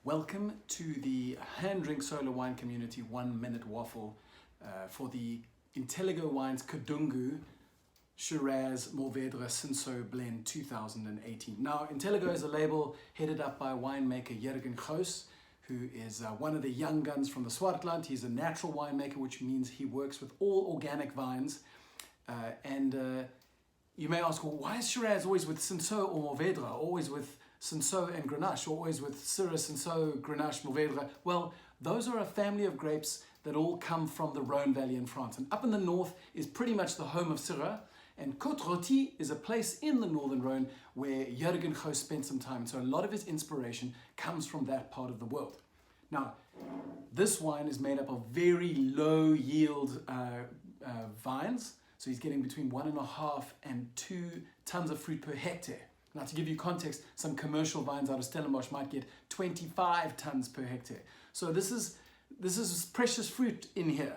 Welcome to the HanDrinksSolo wine community 1 minute waffle for the Intellego Wines Kedungu Shiraz Mourvedre Cinsault Blend 2018. Now, Intellego is a label headed up by winemaker Jurgen Gouws, who is one of the young guns from the Swartland. He's a natural winemaker, which means he works with all organic vines. You may ask, well, why is Shiraz always with Cinsault or Mourvedre, always with Cinsault and Grenache, or always with Syrah, Cinsault, Grenache, Mourvedre? Well, those are a family of grapes that all come from the Rhone Valley in France. And up in the north is pretty much the home of Syrah, and Côte-Rôtie is a place in the northern Rhone where Jurgen Gouws spent some time. So a lot of his inspiration comes from that part of the world. Now, this wine is made up of very low yield vines. So he's getting between 1.5 and 2 tons of fruit per hectare. Now, to give you context, some commercial vines out of Stellenbosch might get 25 tons per hectare. So this is precious fruit in here.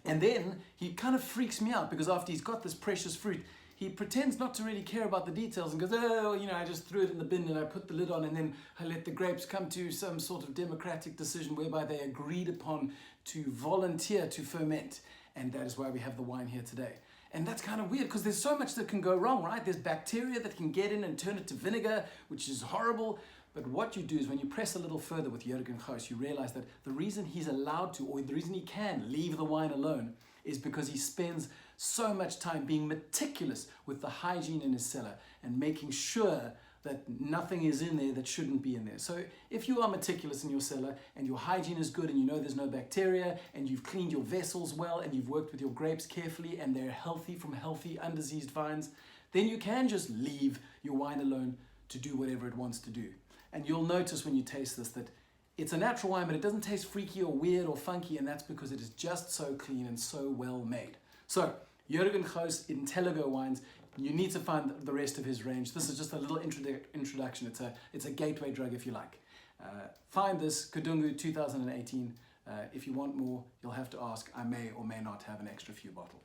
And then he kind of freaks me out because after he's got this precious fruit, he pretends not to really care about the details and goes, oh, you know, I just threw it in the bin and I put the lid on and then I let the grapes come to some sort of democratic decision whereby they agreed upon to volunteer to ferment. And that is why we have the wine here today. And that's kind of weird because there's so much that can go wrong, right? There's bacteria that can get in and turn it to vinegar, which is horrible. But what you do is when you press a little further with Jurgen Gouws, you realize that the reason he's allowed to, or the reason he can leave the wine alone, is because he spends so much time being meticulous with the hygiene in his cellar and making sure that nothing is in there that shouldn't be in there. So if you are meticulous in your cellar and your hygiene is good and you know there's no bacteria and you've cleaned your vessels well and you've worked with your grapes carefully and they're healthy from healthy undiseased vines, then you can just leave your wine alone to do whatever it wants to do. And you'll notice when you taste this that it's a natural wine, but it doesn't taste freaky or weird or funky, and that's because it is just so clean and so well made. So, Jurgen Gouws, Intellego Wines, you need to find the rest of his range. This is just a little introduction. It's a gateway drug, if you like. Find this, Kedungu 2018. If you want more, you'll have to ask. I may or may not have an extra few bottles.